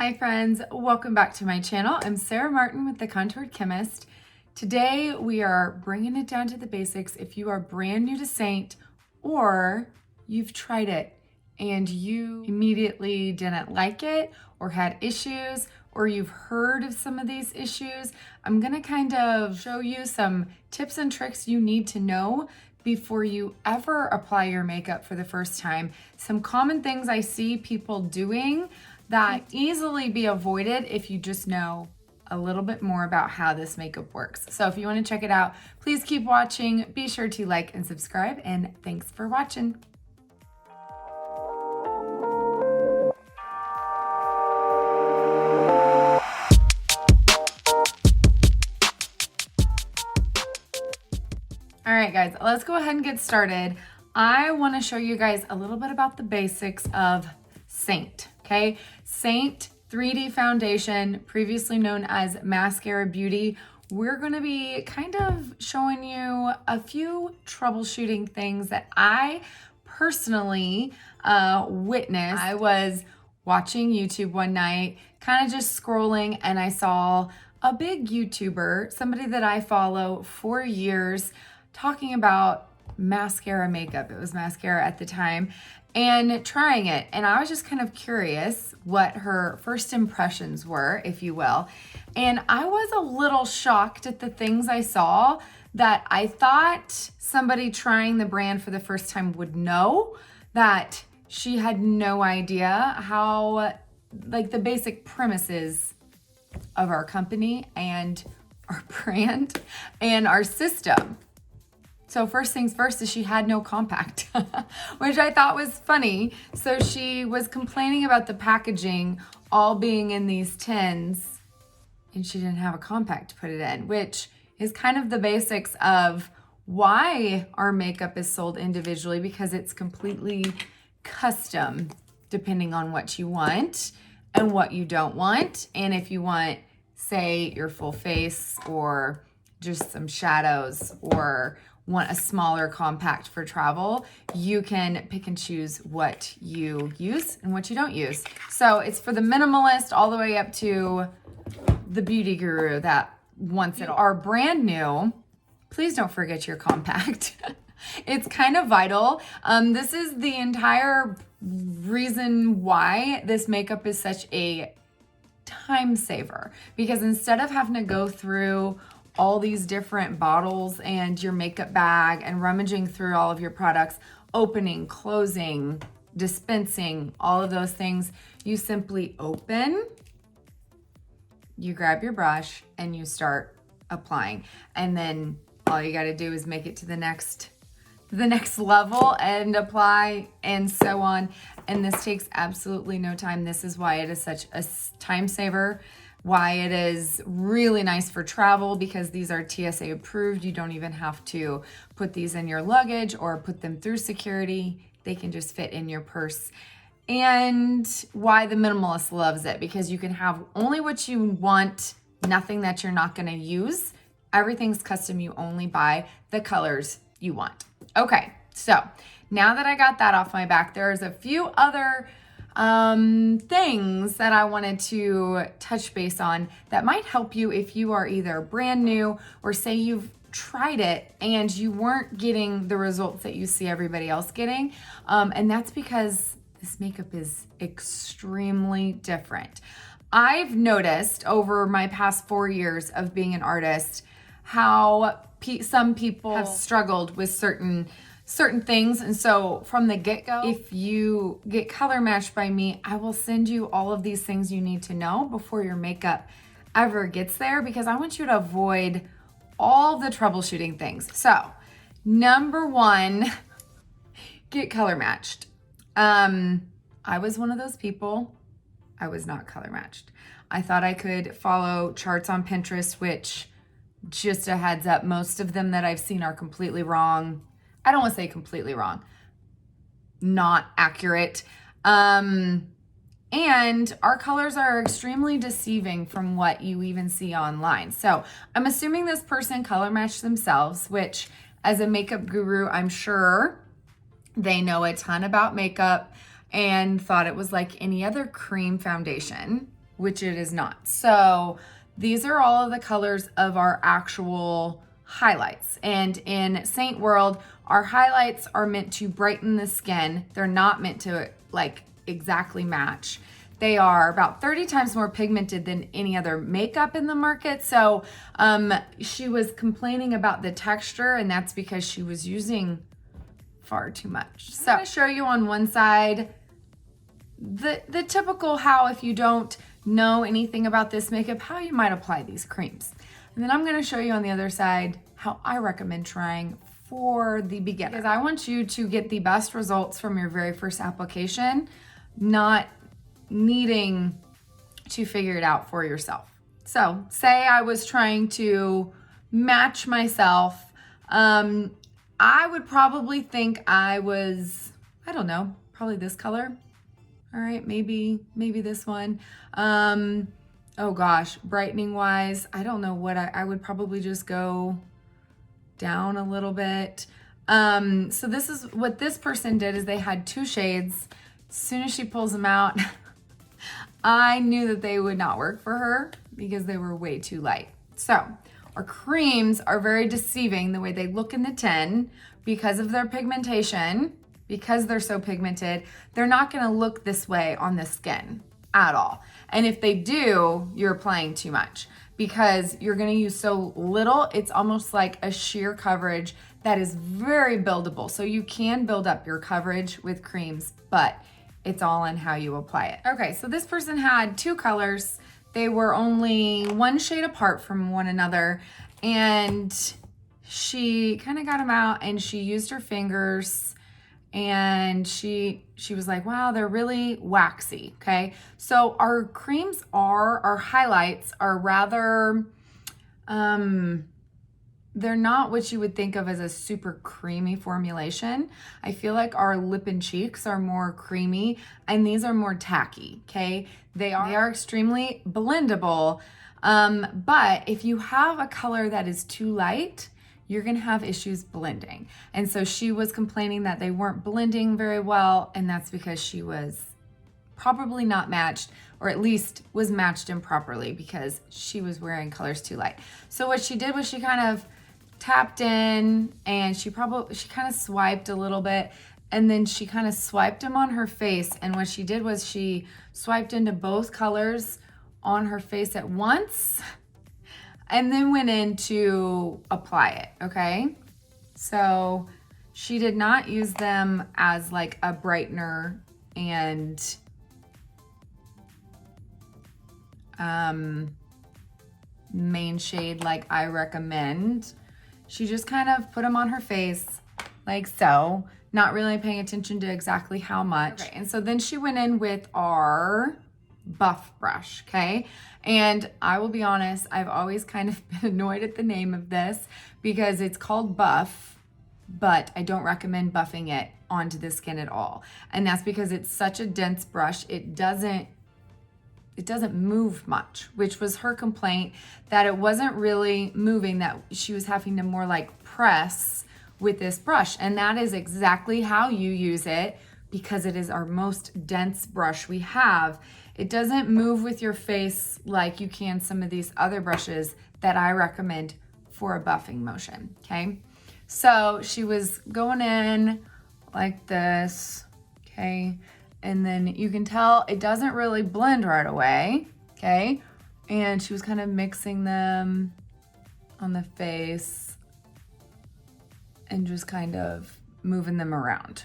Hi friends, welcome back to my channel. I'm Sarah Martin with The Contoured Chemist. Today we are bringing it down to the basics. If you are brand new to Seint or you've tried it and you immediately didn't like it or had issues or you've heard of some of these issues, I'm gonna kind of show you some tips and tricks you need to know before you ever apply your makeup for the first time. Some common things I see people doing that easily be avoided if you just know a little bit more about how this makeup works. So if you want to check it out, please keep watching. Be sure to like and subscribe, and thanks for watching. All right, guys, let's go ahead and get started. I want to show you guys a little bit about the basics of Seint. Okay, Seint IIID Foundation, previously known as Mascara Beauty. We're going to be kind of showing you a few troubleshooting things that I personally witnessed. I was watching YouTube one night, kind of just scrolling, and I saw a big YouTuber, somebody that I follow for years, talking about mascara makeup. It was mascara at the time, and trying it. And I was just kind of curious what her first impressions were, if you will. And I was a little shocked at the things I saw that I thought somebody trying the brand for the first time would know, that she had no idea how, like, the basic premises of our company and our brand and our system. So first things first is she had no compact, which I thought was funny. So she was complaining about the packaging all being in these tins, and she didn't have a compact to put it in, which is kind of the basics of why our makeup is sold individually, because it's completely custom depending on what you want and what you don't want. And if you want, say, your full face or just some shadows, or want a smaller compact for travel, you can pick and choose what you use and what you don't use. So it's for the minimalist all the way up to the beauty guru that wants it all. Are brand new, please don't forget your compact. It's kind of vital. This is the entire reason why this makeup is such a time saver, because instead of having to go through all these different bottles and your makeup bag and rummaging through all of your products, opening, closing, dispensing, all of those things, you simply open, you grab your brush, and you start applying. And then all you got to do is make it to the next level and apply, and so on. And this takes absolutely no time. This is why it is such a time saver, why it is really nice for travel, because these are TSA approved. You don't even have to put these in your luggage or put them through security. They can just fit in your purse. And why the minimalist loves it, because you can have only what you want, nothing that you're not going to use. Everything's custom. You only buy the colors you want. Okay, so now that I got that off my back, there's a few other things that I wanted to touch base on that might help you if you are either brand new, or say you've tried it and you weren't getting the results that you see everybody else getting. And that's because this makeup is extremely different. I've noticed over my past 4 years of being an artist how some people have struggled with certain things. And so from the get-go, if you get color matched by me, I will send you all of these things you need to know before your makeup ever gets there, because I want you to avoid all the troubleshooting things. So number one, get color matched. I was one of those people. I was not color matched. I thought I could follow charts on Pinterest, which, just a heads up, most of them that I've seen are completely wrong. I don't want to say completely wrong, not accurate. And our colors are extremely deceiving from what you even see online. So I'm assuming this person color matched themselves, which, as a makeup guru, I'm sure they know a ton about makeup and thought it was like any other cream foundation, which it is not. So these are all of the colors of our actual highlights. And in Seint World, our highlights are meant to brighten the skin. They're not meant to like exactly match. They are about 30 times more pigmented than any other makeup in the market. So she was complaining about the texture, and that's because she was using far too much. So I'm gonna show you on one side the typical how, if you don't know anything about this makeup, how you might apply these creams. And then I'm gonna show you on the other side how I recommend trying for the beginner. Because I want you to get the best results from your very first application, not needing to figure it out for yourself. So say I was trying to match myself. I would probably think I was, I don't know, probably this color. All right, maybe this one. Oh gosh, brightening wise, I don't know what I would probably just go down a little bit. So this is what this person did, is they had 2 shades. As soon as she pulls them out, I knew that they would not work for her because they were way too light. So our creams are very deceiving the way they look in the tin because of their pigmentation. Because they're so pigmented, they're not gonna look this way on the skin at all. And if they do, you're applying too much because you're gonna use so little. It's almost like a sheer coverage that is very buildable. So you can build up your coverage with creams, but it's all in how you apply it. Okay, so this person had 2 colors. They were only 1 shade apart from one another, and she kind of got them out and she used her fingers, and she was like, wow, they're really waxy, okay? So our creams our highlights are rather, they're not what you would think of as a super creamy formulation. I feel like our lip and cheeks are more creamy, and these are more tacky, okay? They are extremely blendable, but if you have a color that is too light, you're gonna have issues blending. And so she was complaining that they weren't blending very well, and that's because she was probably not matched, or at least was matched improperly because she was wearing colors too light. So what she did was she kind of tapped in, and she kind of swiped a little bit, and then she kind of swiped them on her face. And what she did was she swiped into both colors on her face at once, and then went in to apply it, okay? So she did not use them as like a brightener and main shade like I recommend. She just kind of put them on her face like so, not really paying attention to exactly how much. Okay, and so then she went in with our buff brush, okay? And I will be honest, I've always kind of been annoyed at the name of this because it's called buff, but I don't recommend buffing it onto the skin at all. And that's because it's such a dense brush, it doesn't move much, which was her complaint, that it wasn't really moving, that she was having to more like press with this brush. And that is exactly how you use it because it is our most dense brush we have. It doesn't move with your face like you can some of these other brushes that I recommend for a buffing motion, okay? So she was going in like this, okay? And then you can tell it doesn't really blend right away, okay? And she was kind of mixing them on the face and just kind of moving them around.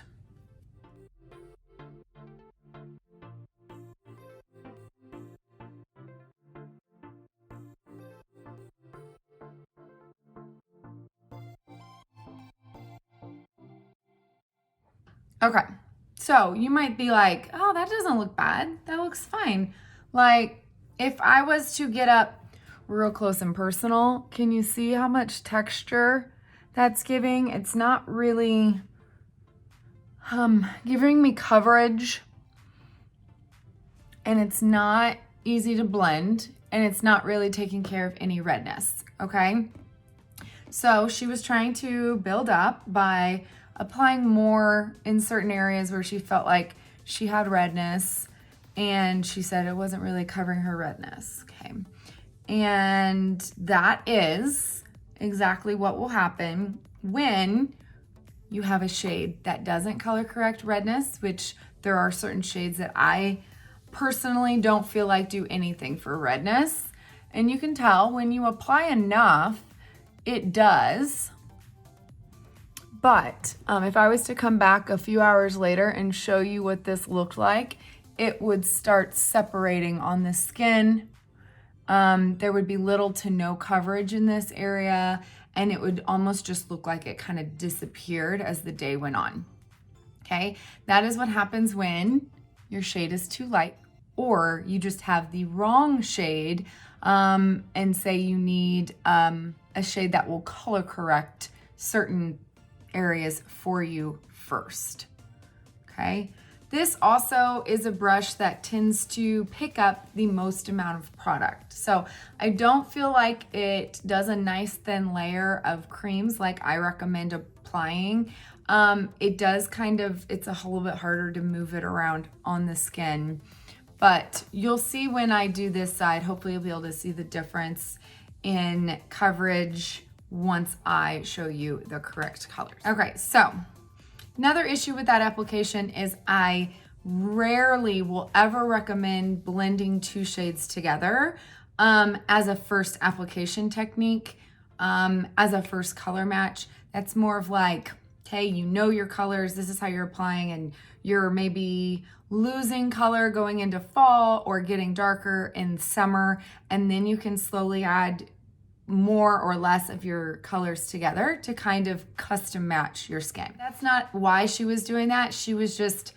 Okay, so you might be like, oh, that doesn't look bad. That looks fine. Like, if I was to get up real close and personal, can you see how much texture that's giving? It's not really giving me coverage, and it's not easy to blend, and it's not really taking care of any redness, okay? So she was trying to build up by applying more in certain areas where she felt like she had redness, and she said it wasn't really covering her redness. Okay. And that is exactly what will happen when you have a shade that doesn't color correct redness, which there are certain shades that I personally don't feel like do anything for redness. And you can tell when you apply enough, it does. But if I was to come back a few hours later and show you what this looked like, it would start separating on the skin. There would be little to no coverage in this area, and it would almost just look like it kind of disappeared as the day went on. Okay, that is what happens when your shade is too light, or you just have the wrong shade, and say you need a shade that will color correct certain areas for you first. Okay. This also is a brush that tends to pick up the most amount of product. So I don't feel like it does a nice thin layer of creams like I recommend applying. It does it's a little bit harder to move it around on the skin, but you'll see when I do this side, hopefully you'll be able to see the difference in coverage once I show you the correct colors. Okay, so another issue with that application is I rarely will ever recommend blending two shades together as a first application technique, as a first color match. That's more of like, okay, you know your colors, this is how you're applying, and you're maybe losing color going into fall or getting darker in summer, and then you can slowly add more or less of your colors together to kind of custom match your skin. That's not why she was doing that. She was just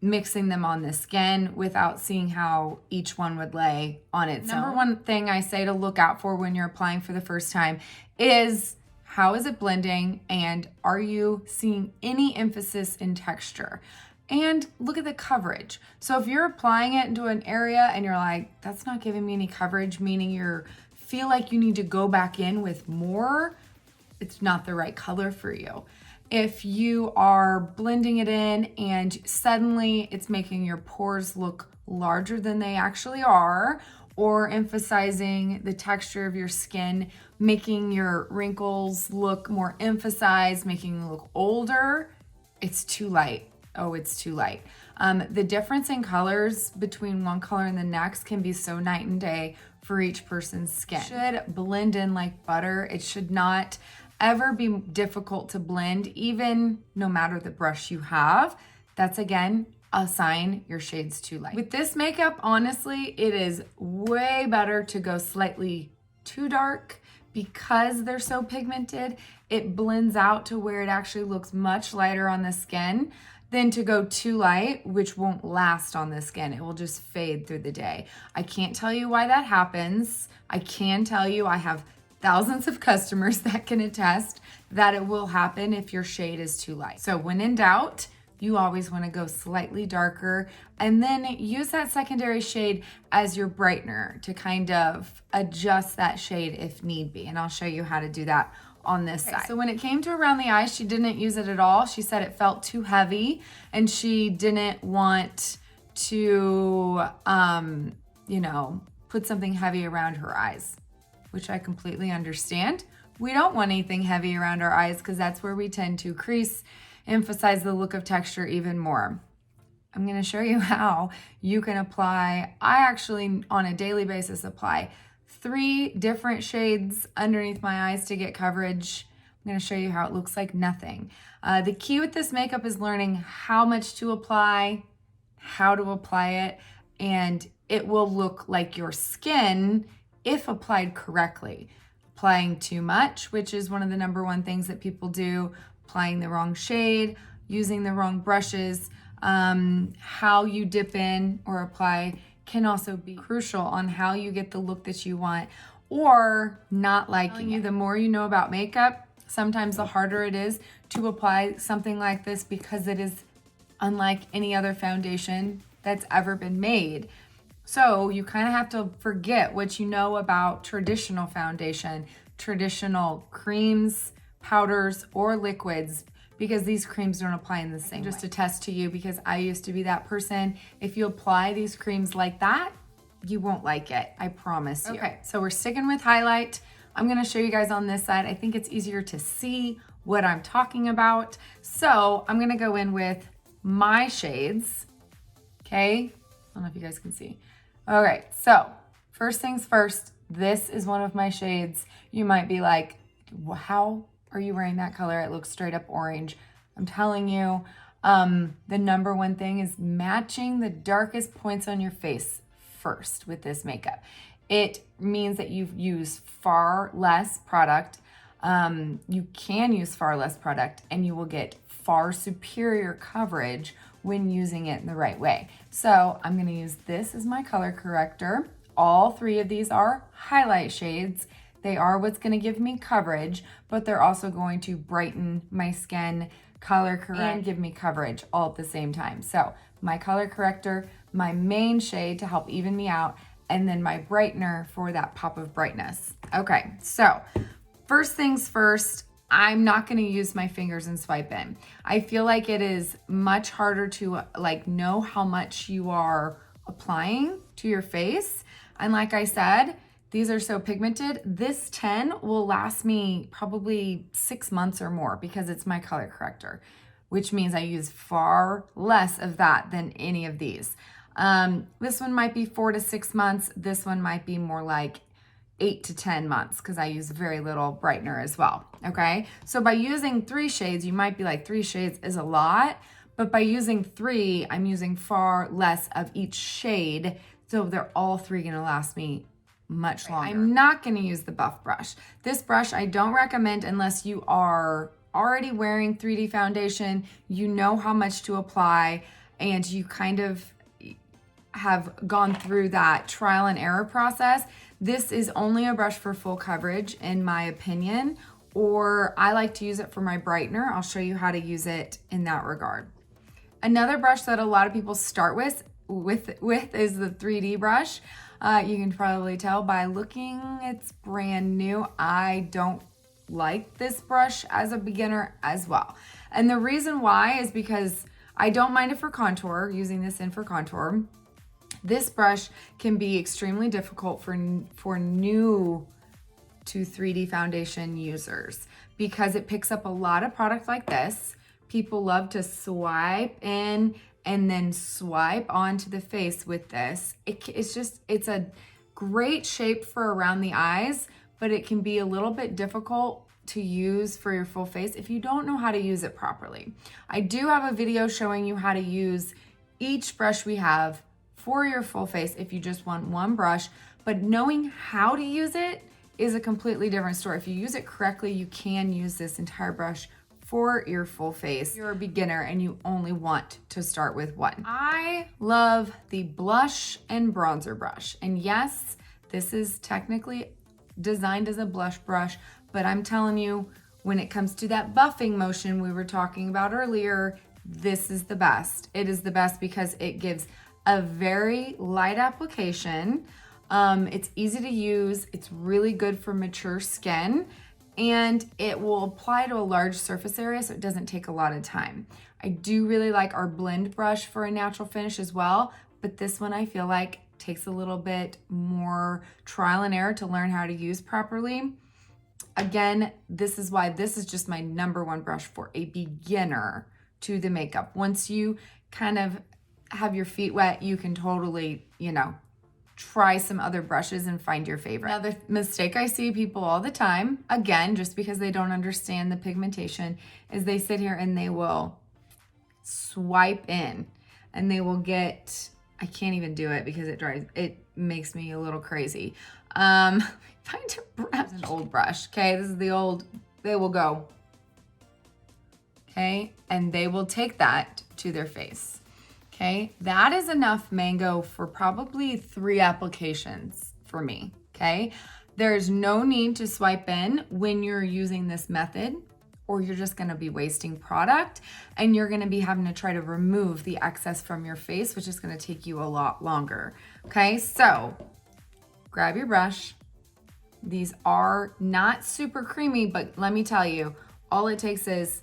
mixing them on the skin without seeing how each one would lay on its own. Number one thing I say to look out for when you're applying for the first time is, how is it blending, and are you seeing any emphasis in texture? And look at the coverage. So if you're applying it into an area and you're like, that's not giving me any coverage, meaning you feel like you need to go back in with more, it's not the right color for you. If you are blending it in and suddenly it's making your pores look larger than they actually are, or emphasizing the texture of your skin, making your wrinkles look more emphasized, making them look older, it's too light. Oh, it's too light. The difference in colors between one color and the next can be so night and day for each person's skin. It should blend in like butter. It should not ever be difficult to blend, even no matter the brush you have. That's again a sign your shade's too light. With this makeup, honestly, it is way better to go slightly too dark because they're so pigmented. It blends out to where it actually looks much lighter on the skin than to go too light, which won't last on the skin. It will just fade through the day. I can't tell you why that happens. I can tell you I have thousands of customers that can attest that it will happen if your shade is too light. So when in doubt, you always want to go slightly darker and then use that secondary shade as your brightener to kind of adjust that shade if need be. And I'll show you how to do that on this side. So when it came to around the eyes, she didn't use it at all. She said it felt too heavy and she didn't want to, put something heavy around her eyes, which I completely understand. We don't want anything heavy around our eyes because that's where we tend to crease, emphasize the look of texture even more. I'm going to show you how you can apply. I actually, on a daily basis, apply 3 different shades underneath my eyes to get coverage. I'm going to show you how it looks like nothing. The key with this makeup is learning how much to apply, how to apply it, and it will look like your skin if applied correctly. Applying too much, which is one of the number one things that people do, applying the wrong shade, using the wrong brushes, how you dip in or apply can also be crucial on how you get the look that you want, or not liking it. The more you know about makeup, sometimes the harder it is to apply something like this because it is unlike any other foundation that's ever been made. So you kind of have to forget what you know about traditional foundation, traditional creams, powders, or liquids, because these creams don't apply in the same way. Just attest to you because I used to be that person. If you apply these creams like that, you won't like it. I promise you. Okay, so we're sticking with highlight. I'm gonna show you guys on this side. I think it's easier to see what I'm talking about. So I'm gonna go in with my shades, okay? I don't know if you guys can see. All right, so first things first, this is one of my shades. You might be like, how are you wearing that color? It looks straight up orange. I'm telling you, the number one thing is matching the darkest points on your face first with this makeup. It means that you use far less product. You can use far less product and you will get far superior coverage when using it in the right way. So I'm gonna use this as my color corrector. All three of these are highlight shades. They are what's gonna give me coverage, but they're also going to brighten my skin, color correct, and give me coverage all at the same time. So my color corrector, my main shade to help even me out, and then my brightener for that pop of brightness. Okay, so first things first, I'm not gonna use my fingers and swipe in. I feel like it is much harder to know how much you are applying to your face. And like I said, these are so pigmented. This 10 will last me probably 6 months or more because it's my color corrector, which means I use far less of that than any of these. This one might be 4 to 6 months. This one might be more like 8 to 10 months because I use very little brightener as well, okay? So by using 3 shades, you might be like 3 shades is a lot, but by using 3, I'm using far less of each shade, so they're all 3 gonna last me much longer. I'm not gonna use the buff brush. This brush I don't recommend unless you are already wearing 3D foundation, you know how much to apply, and you kind of have gone through that trial and error process. This is only a brush for full coverage in my opinion, or I like to use it for my brightener. I'll show you how to use it in that regard. Another brush that a lot of people start with is the 3D brush. You can probably tell by looking, it's brand new. I don't like this brush as a beginner as well. And the reason why is because I don't mind it for contour, using this in for contour. This brush can be extremely difficult for new to 3D foundation users because it picks up a lot of product like this. People love to swipe in and then swipe onto the face with this. It's a great shape for around the eyes, but it can be a little bit difficult to use for your full face if you don't know how to use it properly. I do have a video showing you how to use each brush we have for your full face if you just want one brush, but knowing how to use it is a completely different story. If you use it correctly, you can use this entire brush for your full face. If you're a beginner and you only want to start with one. I love the blush and bronzer brush. And yes, this is technically designed as a blush brush, but I'm telling you, when it comes to that buffing motion we were talking about earlier, this is the best. It is the best because it gives a very light application. It's easy to use. It's really good for mature skin, and it will apply to a large surface area, so it doesn't take a lot of time. I do really like our blend brush for a natural finish as well, but this one I feel like takes a little bit more trial and error to learn how to use properly. Again, this is why this is just my number one brush for a beginner to the makeup. Once you kind of have your feet wet, you can totally, try some other brushes and find your favorite. Another mistake I see people all the time, again, just because they don't understand the pigmentation, is they sit here and they will swipe in and they will get, I can't even do it because it makes me a little crazy. Find a brush, an old brush, okay? This is the old, they will go, okay? And they will take that to their face. Okay, that is enough mango for probably 3 applications for me, okay? There's no need to swipe in when you're using this method, or you're just gonna be wasting product and you're gonna be having to try to remove the excess from your face, which is gonna take you a lot longer, okay? So, grab your brush. These are not super creamy, but let me tell you, all it takes is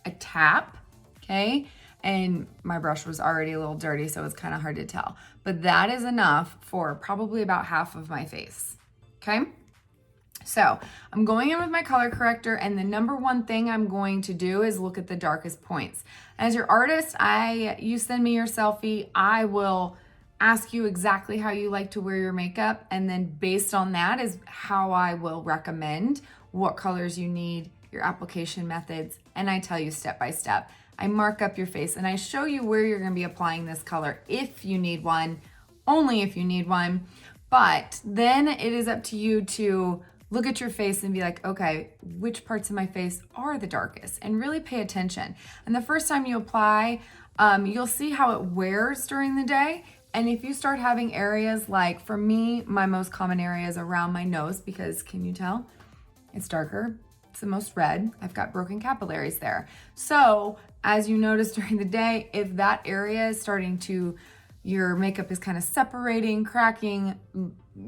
a tap, okay? And my brush was already a little dirty, so it's kind of hard to tell. But that is enough for probably about half of my face, okay? So I'm going in with my color corrector, and the number one thing I'm going to do is look at the darkest points. As your artist, you send me your selfie, I will ask you exactly how you like to wear your makeup, and then based on that is how I will recommend what colors you need, your application methods, and I tell you step by step. I mark up your face and I show you where you're gonna be applying this color if you need one, only if you need one, but then it is up to you to look at your face and be like, okay, which parts of my face are the darkest? And really pay attention. And the first time you apply, you'll see how it wears during the day. And if you start having areas like, for me, my most common area is around my nose because, can you tell? It's darker. It's the most red. I've got broken capillaries there. So as you notice during the day, if that area is starting to, your makeup is kind of separating, cracking,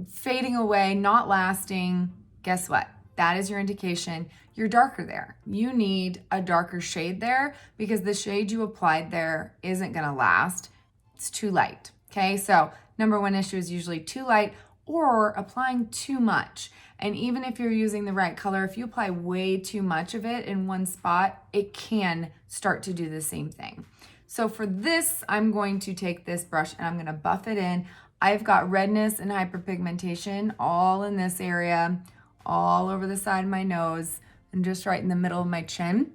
fading away, not lasting, guess what? That is your indication you're darker there. You need a darker shade there because the shade you applied there isn't gonna last. It's too light. Okay, so number one issue is usually too light or applying too much. And even if you're using the right color, if you apply way too much of it in one spot, it can start to do the same thing. So for this, I'm going to take this brush and I'm gonna buff it in. I've got redness and hyperpigmentation all in this area, all over the side of my nose and just right in the middle of my chin.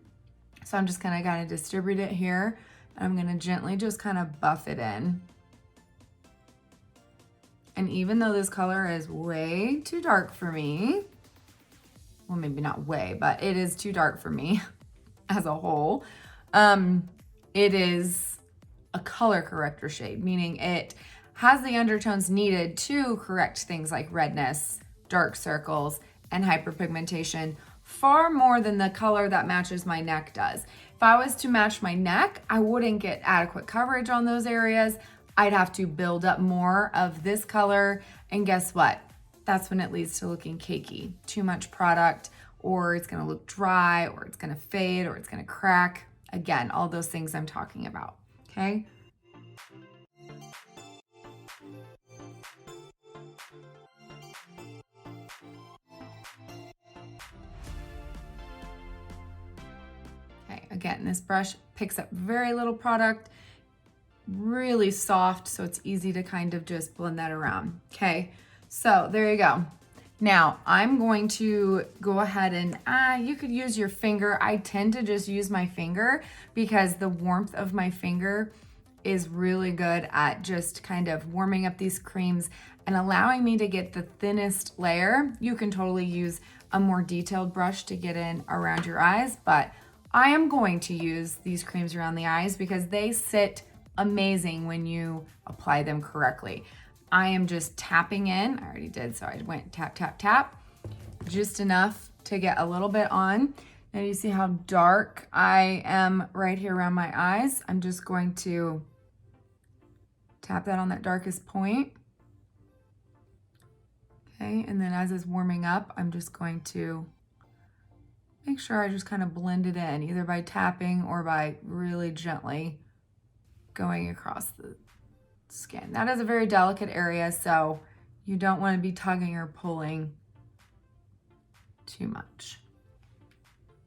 So I'm just gonna kind of distribute it here. And I'm gonna gently just kind of buff it in. And even though this color is way too dark for me, well, maybe not way, but it is too dark for me as a whole, it is a color corrector shade, meaning it has the undertones needed to correct things like redness, dark circles, and hyperpigmentation far more than the color that matches my neck does. If I was to match my neck, I wouldn't get adequate coverage on those areas. I'd have to build up more of this color, and guess what? That's when it leads to looking cakey. Too much product, or it's gonna look dry, or it's gonna fade, or it's gonna crack. Again, all those things I'm talking about, okay? Okay, again, this brush picks up very little product, really soft, so it's easy to kind of just blend that around. Okay, so there you go. Now I'm going to go ahead and you could use your finger. I tend to just use my finger because the warmth of my finger is really good at just kind of warming up these creams and allowing me to get the thinnest layer. You can totally use a more detailed brush to get in around your eyes, but I am going to use these creams around the eyes because they sit amazing when you apply them correctly. I am just tapping in. I already did, so I went tap, tap, tap, just enough to get a little bit on. Now you see how dark I am right here around my eyes. I'm just going to tap that on that darkest point. Okay, and then as it's warming up, I'm just going to make sure I just kind of blend it in, either by tapping or by really gently going across the skin. That is a very delicate area, so you don't want to be tugging or pulling too much.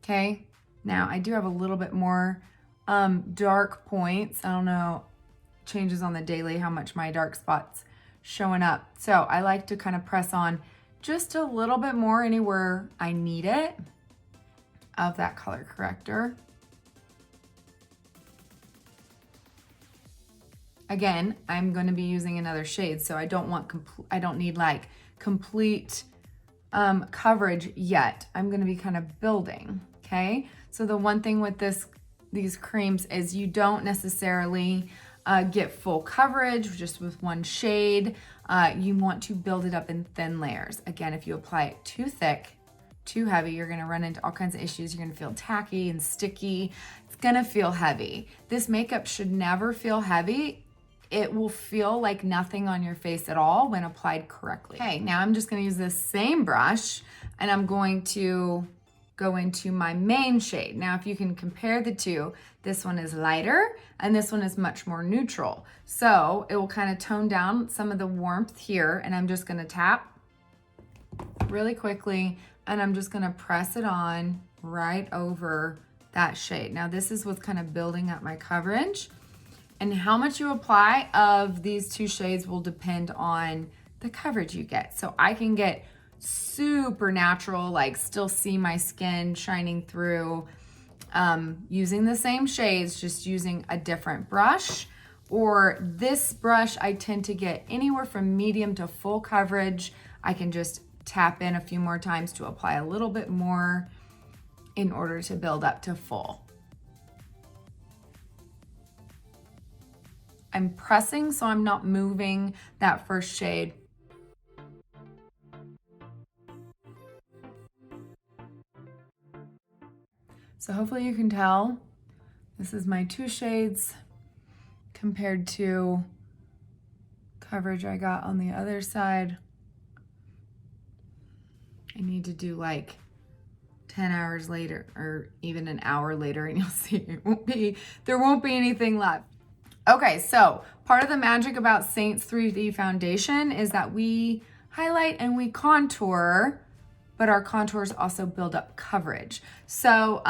Okay, now I do have a little bit more dark points. I don't know, changes on the daily how much my dark spots showing up. So I like to kind of press on just a little bit more anywhere I need it of that color corrector. Again, I'm going to be using another shade, so I don't need like complete coverage yet. I'm going to be kind of building, okay? So the one thing with these creams is you don't necessarily get full coverage just with one shade. You want to build it up in thin layers. Again, if you apply it too thick, too heavy, you're going to run into all kinds of issues. You're going to feel tacky and sticky. It's going to feel heavy. This makeup should never feel heavy. It will feel like nothing on your face at all when applied correctly. Okay, now I'm just gonna use this same brush and I'm going to go into my main shade. Now, if you can compare the two, this one is lighter and this one is much more neutral. So it will kind of tone down some of the warmth here, and I'm just gonna tap really quickly, and I'm just gonna press it on right over that shade. Now, this is what's kind of building up my coverage, and how much you apply of these two shades will depend on the coverage you get. So I can get super natural, like still see my skin shining through using the same shades, just using a different brush. Or this brush, I tend to get anywhere from medium to full coverage. I can just tap in a few more times to apply a little bit more in order to build up to full. I'm pressing so I'm not moving that first shade. So hopefully you can tell, this is my two shades compared to coverage I got on the other side. I need to do like 10 hours later or even an hour later, and you'll see there won't be anything left. Okay, so part of the magic about Seint IIID Foundation is that we highlight and we contour, but our contours also build up coverage. So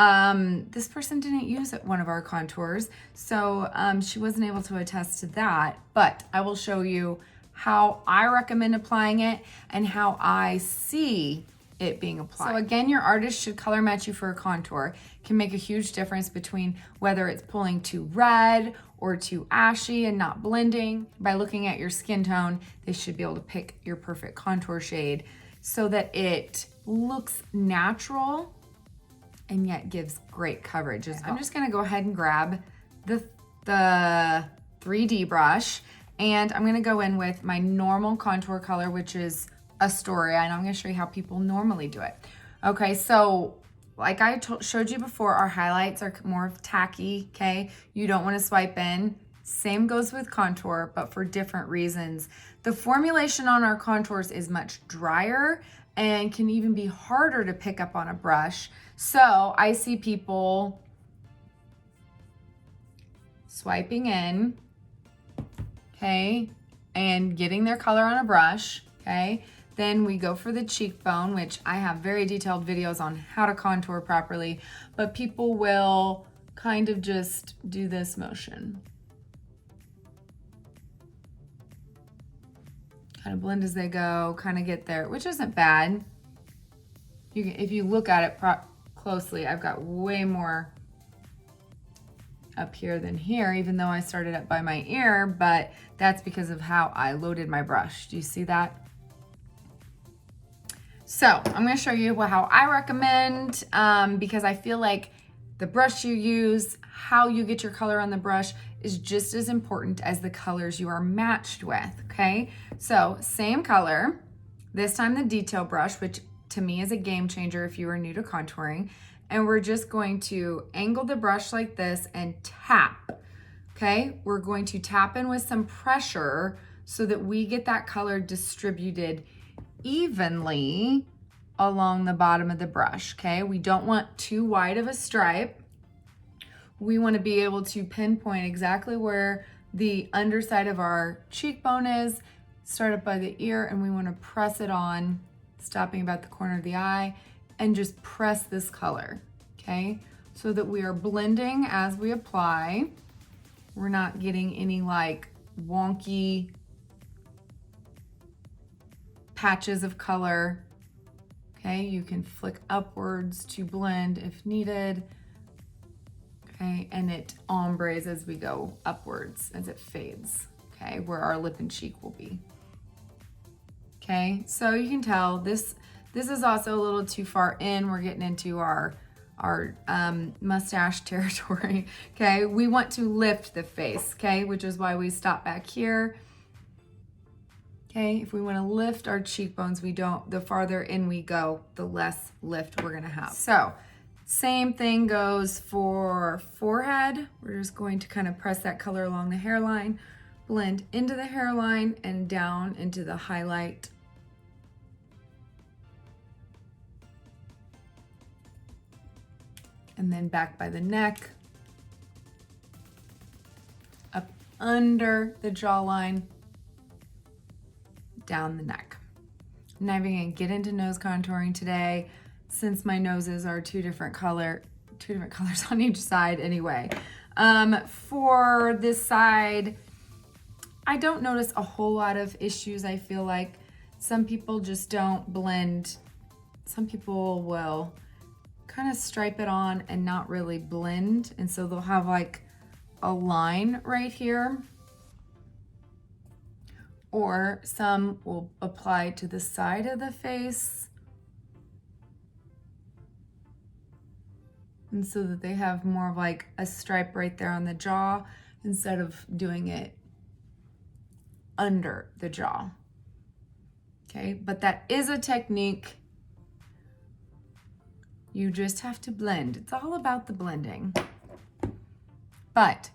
this person didn't use one of our contours, so she wasn't able to attest to that, but I will show you how I recommend applying it and how I see it being applied. So again, your artist should color match you for a contour. It can make a huge difference between whether it's pulling too red or too ashy and not blending. By looking at your skin tone, they should be able to pick your perfect contour shade so that it looks natural and yet gives great coverage as well. I'm just gonna go ahead and grab the 3D brush, and I'm gonna go in with my normal contour color, which is Astoria, and I'm gonna show you how people normally do it. Okay, so like I showed you before, our highlights are more tacky, okay? You don't wanna swipe in. Same goes with contour, but for different reasons. The formulation on our contours is much drier and can even be harder to pick up on a brush. So I see people swiping in, okay, and getting their color on a brush, okay? Then we go for the cheekbone, which I have very detailed videos on how to contour properly, but people will kind of just do this motion. Kind of blend as they go, kind of get there, which isn't bad. If you look at it closely, I've got way more up here than here, even though I started up by my ear, but that's because of how I loaded my brush. Do you see that? So I'm gonna show you how I recommend, because I feel like the brush you use, how you get your color on the brush is just as important as the colors you are matched with, okay? So same color, this time the detail brush, which to me is a game changer if you are new to contouring. And we're just going to angle the brush like this and tap, okay? We're going to tap in with some pressure so that we get that color distributed evenly along the bottom of the brush, okay? We don't want too wide of a stripe. We want to be able to pinpoint exactly where the underside of our cheekbone is, start up by the ear, and we want to press it on, stopping about the corner of the eye, and just press this color, okay? So that we are blending as we apply. We're not getting any like wonky patches of color, okay? You can flick upwards to blend if needed, okay? And it ombres as we go upwards, as it fades, okay? Where our lip and cheek will be, okay? So you can tell this is also a little too far in. We're getting into our mustache territory, okay? We want to lift the face, okay? Which is why we stop back here. Okay, if we want to lift our cheekbones, the farther in we go, the less lift we're gonna have. So, same thing goes for forehead. We're just going to kind of press that color along the hairline, blend into the hairline and down into the highlight. and then back by the neck, up under the jawline, down the neck. I'm not even gonna get into nose contouring today since my noses are two different colors on each side anyway. For this side, I don't notice a whole lot of issues. I feel like some people just don't blend. Some people will kind of stripe it on and not really blend. And so they'll have like a line right here. Or some will apply to the side of the face. And so that they have more of like a stripe right there on the jaw instead of doing it under the jaw. Okay, but that is a technique. You just have to blend. It's all about the blending. But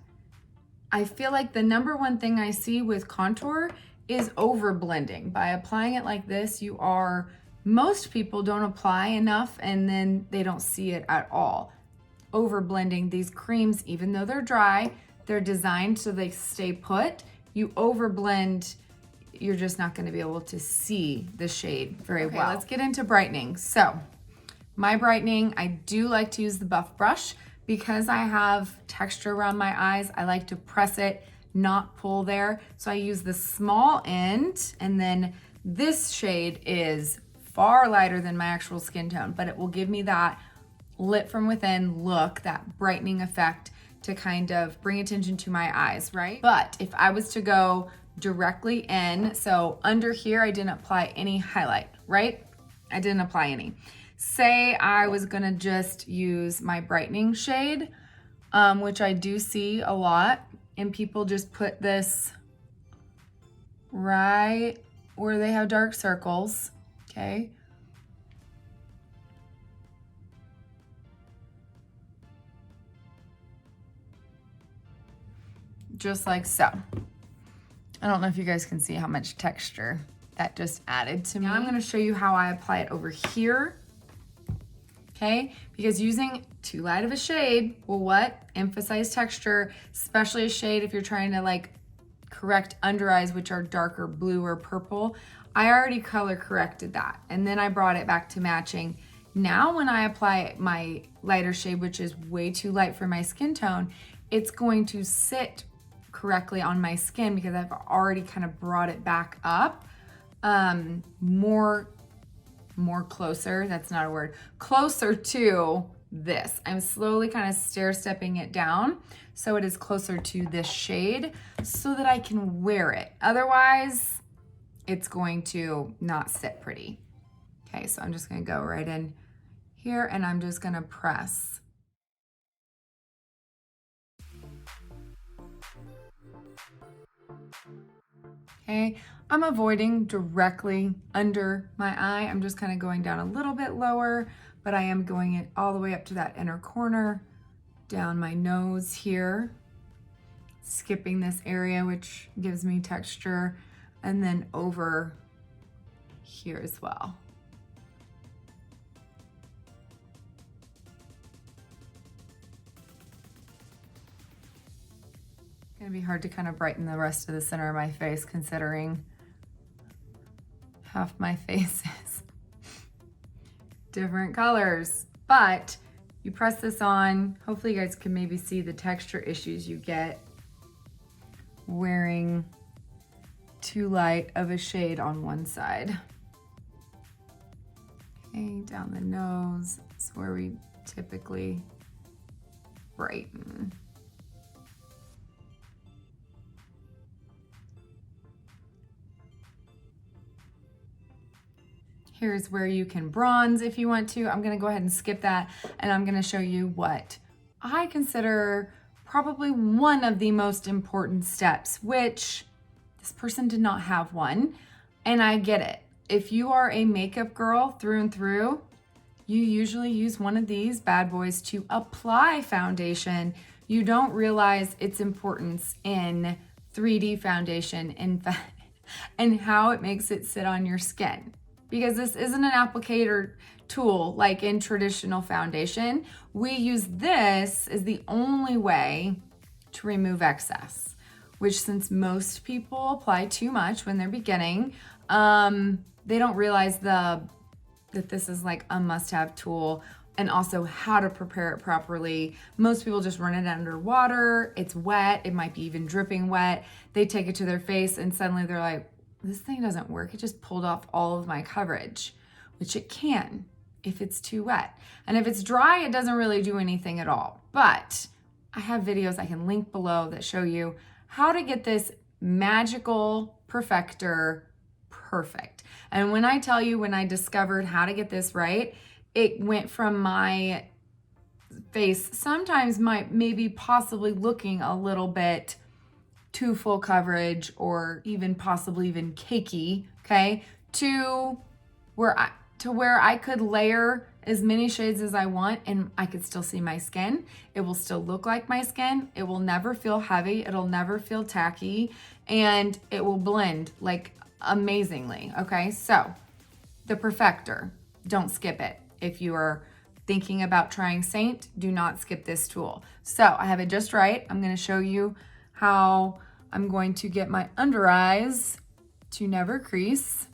I feel like the number one thing I see with contour is over blending. By applying it like this, most people don't apply enough and then they don't see it at all. Over blending, these creams, even though they're dry, they're designed so they stay put. You over blend, you're just not gonna be able to see the shade very well. Let's get into brightening. So my brightening, I do like to use the buff brush because I have texture around my eyes. I like to press it, not pull there. So I use the small end, and then this shade is far lighter than my actual skin tone, but it will give me that lit from within look, that brightening effect to kind of bring attention to my eyes, right? But if I was to go directly in, so under here, I didn't apply any highlight, right? I didn't apply any. Say I was gonna just use my brightening shade, which I do see a lot, and people just put this right where they have dark circles, okay? Just like so. I don't know if you guys can see how much texture that just added to me. Now I'm gonna show you how I apply it over here, okay? Because using too light of a shade will what? Emphasize texture, especially a shade if you're trying to like correct under eyes, which are darker blue or purple. I already color corrected that, and then I brought it back to matching. Now when I apply my lighter shade, which is way too light for my skin tone, it's going to sit correctly on my skin because I've already kind of brought it back up more closer, that's not a word, closer to this. I'm slowly kind of stair-stepping it down so it is closer to this shade so that I can wear it. Otherwise, it's going to not sit pretty. Okay, so I'm just gonna go right in here and I'm just gonna press. Okay, I'm avoiding directly under my eye. I'm just kind of going down a little bit lower, but I am going it all the way up to that inner corner, down my nose here, skipping this area, which gives me texture, and then over here as well. Gonna be hard to kind of brighten the rest of the center of my face considering half my face is different colors. But you press this on, hopefully you guys can maybe see the texture issues you get wearing too light of a shade on one side. Okay, down the nose, that's where we typically brighten. Here's where you can bronze if you want to. I'm gonna go ahead and skip that, and I'm gonna show you what I consider probably one of the most important steps, which this person did not have one, and I get it. If you are a makeup girl through and through, you usually use one of these bad boys to apply foundation. You don't realize its importance in 3D foundation and how it makes it sit on your skin. because this isn't an applicator tool like in traditional foundation. We use this as the only way to remove excess, which since most people apply too much when they're beginning, they don't realize that this is like a must-have tool, and also how to prepare it properly. Most people just run it under water. It's wet. It might be even dripping wet. They take it to their face and suddenly they're like, this thing doesn't work. It just pulled off all of my coverage, which it can if it's too wet. And if it's dry, it doesn't really do anything at all. But I have videos I can link below that show you how to get this magical perfector perfect. And when I tell you, when I discovered how to get this right, it went from my face sometimes maybe possibly looking a little bit too full coverage or even possibly even cakey, okay, to where I could layer as many shades as I want and I could still see my skin. It will still look like my skin. It will never feel heavy. It'll never feel tacky, and it will blend like amazingly, okay? So the perfector, don't skip it. If you are thinking about trying Seint, do not skip this tool. So I have it just right. I'm gonna show you how I'm going to get my under eyes to never crease.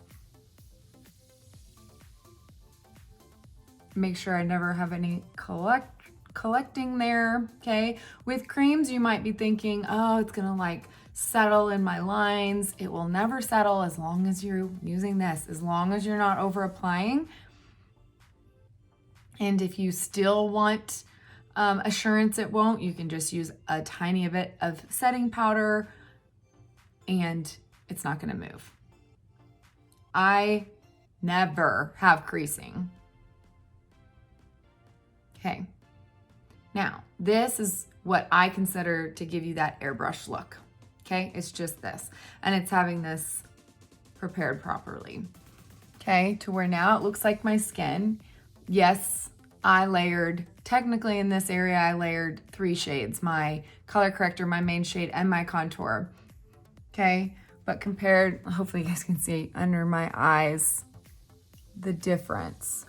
Make sure I never have any collecting there, okay? With creams, you might be thinking, oh, it's gonna like settle in my lines. It will never settle as long as you're using this, as long as you're not over applying. And if you still want assurance it won't, you can just use a tiny bit of setting powder and it's not gonna move. I never have creasing. Okay, now this is what I consider to give you that airbrush look, okay? It's just this, and it's having this prepared properly, okay? To where now it looks like my skin. Yes, I layered, technically in this area, I layered 3 shades, my color corrector, my main shade, and my contour, okay? But compared, hopefully you guys can see under my eyes, the difference.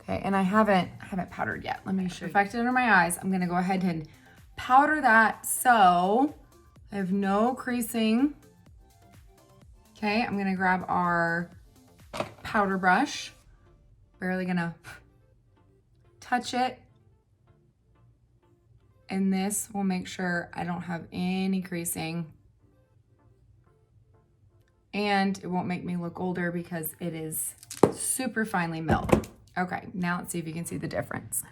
Okay, and I haven't powdered yet. Let me show you. Perfected under my eyes. I'm gonna go ahead and powder that so I have no creasing. Okay, I'm gonna grab our powder brush. Barely gonna touch it. And this will make sure I don't have any creasing. And it won't make me look older because it is super finely milled. Okay, now let's see if you can see the difference.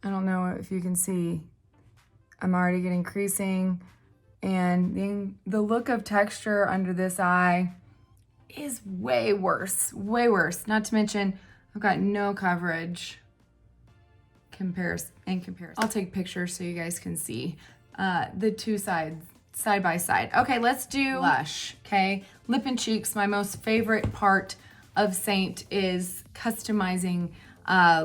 I don't know if you can see, I'm already getting creasing, and the look of texture under this eye is way worse, way worse. Not to mention, I've got no coverage in comparison. I'll take pictures so you guys can see the two sides side by side. Okay, let's do blush, okay? Lip and cheeks, my most favorite part of Seint is customizing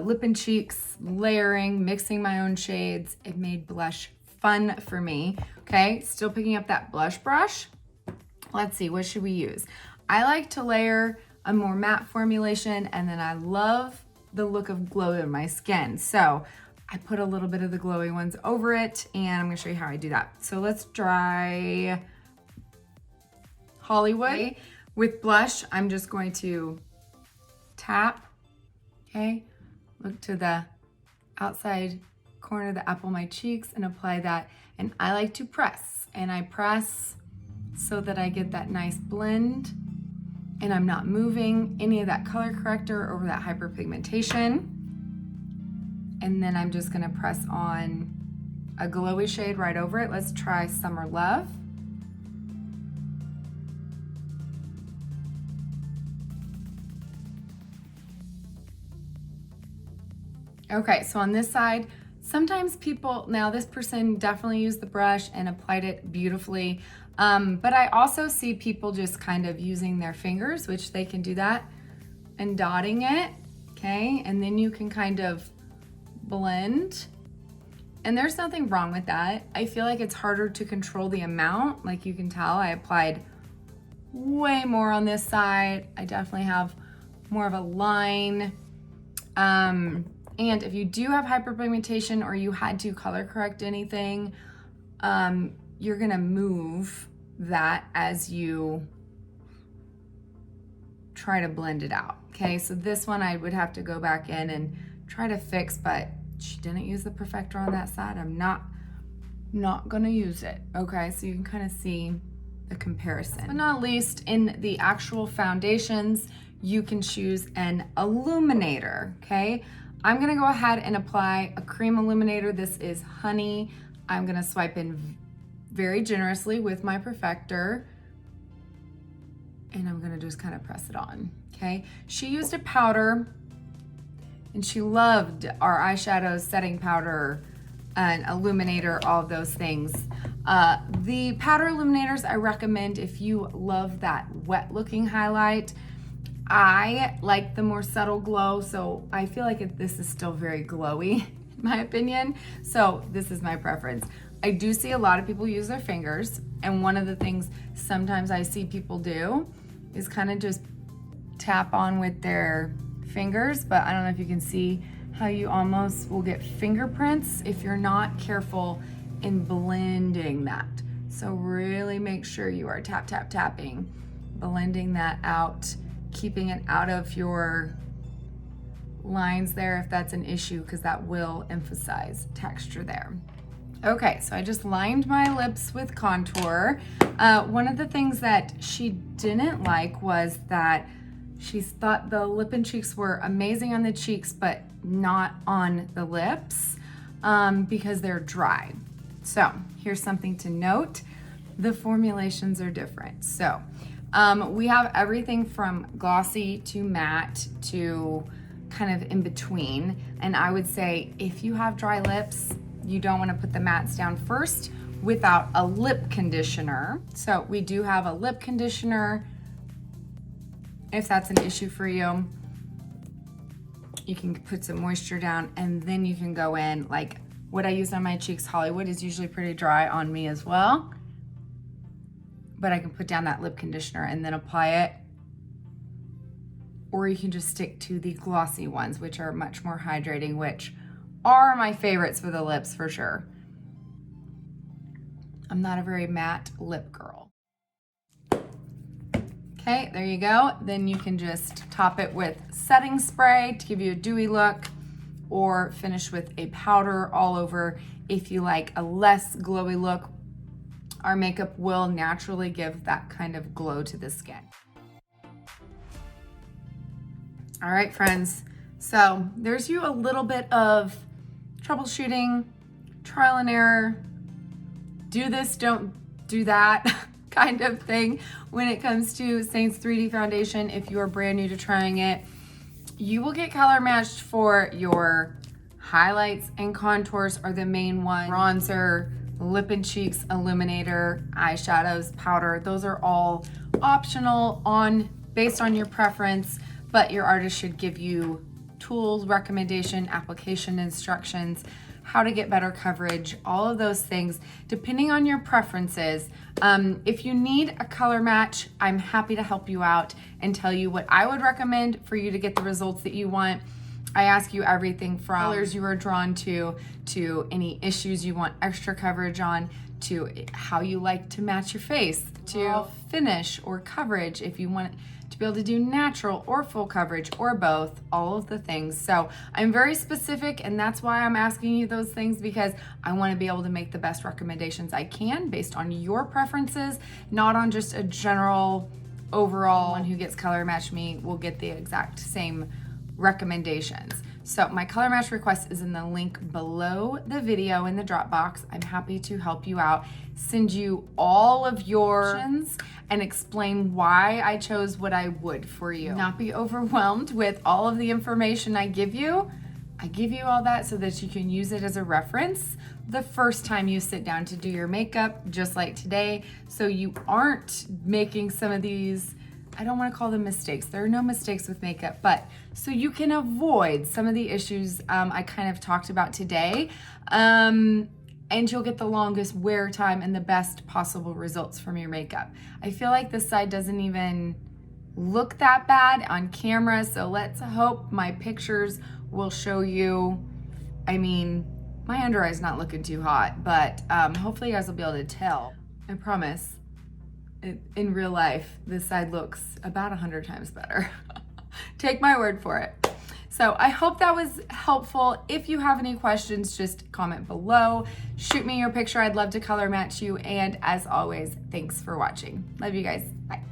lip and cheeks, layering, mixing my own shades. It made blush fun for me, okay? Still picking up that blush brush. Let's see, what should we use? I like to layer a more matte formulation, and then I love the look of glow in my skin. So I put a little bit of the glowy ones over it, and I'm gonna show you how I do that. So let's try Hollywood. Okay. With blush, I'm just going to tap, okay? Look to the outside corner of the apple of my cheeks and apply that. And I like to press, and I press so that I get that nice blend, and I'm not moving any of that color corrector over that hyperpigmentation. And then I'm just gonna press on a glowy shade right over it. Let's try Summer Love. Okay, so on this side, sometimes people, now this person definitely used the brush and applied it beautifully, but I also see people just kind of using their fingers, which they can do that, and dotting it, okay? And then you can kind of blend. And there's nothing wrong with that. I feel like it's harder to control the amount. Like you can tell, I applied way more on this side. I definitely have more of a line. And if you do have hyperpigmentation or you had to color correct anything, you're gonna move that as you try to blend it out. Okay, so this one I would have to go back in and try to fix, but she didn't use the perfector on that side. I'm not gonna use it. Okay, so you can kind of see the comparison. But not least, in the actual foundations, you can choose an illuminator. Okay, I'm gonna go ahead and apply a cream illuminator. This is Honey. I'm gonna swipe in very generously with my perfector, and I'm gonna just kind of press it on. Okay, she used a powder, and she loved our eyeshadow setting powder and illuminator, all of those things. The powder illuminators I recommend if you love that wet looking highlight. I like the more subtle glow, so I feel like this is still very glowy in my opinion. So this is my preference. I do see a lot of people use their fingers, and one of the things sometimes I see people do is kind of just tap on with their fingers, but I don't know if you can see how you almost will get fingerprints if you're not careful in blending that. So really make sure you are tap, tap, tapping, blending that out, keeping it out of your lines there if that's an issue, because that will emphasize texture there. Okay, so I just lined my lips with contour. One of the things that she didn't like was that she thought the lip and cheeks were amazing on the cheeks, but not on the lips because they're dry. So here's something to note. The formulations are different. So we have everything from glossy to matte to kind of in between. And I would say if you have dry lips, you don't want to put the mattes down first without a lip conditioner. So we do have a lip conditioner. If that's an issue for you, you can put some moisture down and then you can go in. Like what I use on my cheeks, Hollywood, is usually pretty dry on me as well. But I can put down that lip conditioner and then apply it. Or you can just stick to the glossy ones, which are much more hydrating, which are my favorites for the lips for sure. I'm not a very matte lip girl. Okay, there you go. Then you can just top it with setting spray to give you a dewy look, or finish with a powder all over if you like a less glowy look. Our makeup will naturally give that kind of glow to the skin. All right, friends. So there's you a little bit of troubleshooting, trial and error, do this, don't do that kind of thing when it comes to Seint IIID Foundation. If you are brand new to trying it, you will get color matched for your highlights and contours are the main one. Bronzer, lip and cheeks, illuminator, eyeshadows, powder, those are all optional based on your preference, but your artist should give you tools, recommendation, application instructions, how to get better coverage, all of those things, depending on your preferences. If you need a color match, I'm happy to help you out and tell you what I would recommend for you to get the results that you want. I ask you everything from colors you are drawn to any issues you want extra coverage on, to how you like to match your face, to finish or coverage if you want to be able to do natural or full coverage or both, all of the things. So I'm very specific, and that's why I'm asking you those things, because I want to be able to make the best recommendations I can based on your preferences, not on just a general overall. One who gets color match me will get the exact same recommendations. So my color match request is in the link below the video in the Dropbox. I'm happy to help you out, send you all of your options, and explain why I chose what I would for you. Not be overwhelmed with all of the information I give you. I give you all that so that you can use it as a reference the first time you sit down to do your makeup, just like today, so you aren't making some of these I don't want to call them mistakes. There are no mistakes with makeup, but so you can avoid some of the issues I kind of talked about today. And you'll get the longest wear time and the best possible results from your makeup. I feel like this side doesn't even look that bad on camera, so let's hope my pictures will show you. I mean, my under eye's not looking too hot, but hopefully you guys will be able to tell. I promise, in real life, this side looks about 100 times better. Take my word for it. So I hope that was helpful. If you have any questions, just comment below. Shoot me your picture. I'd love to color match you. And as always, thanks for watching. Love you guys. Bye.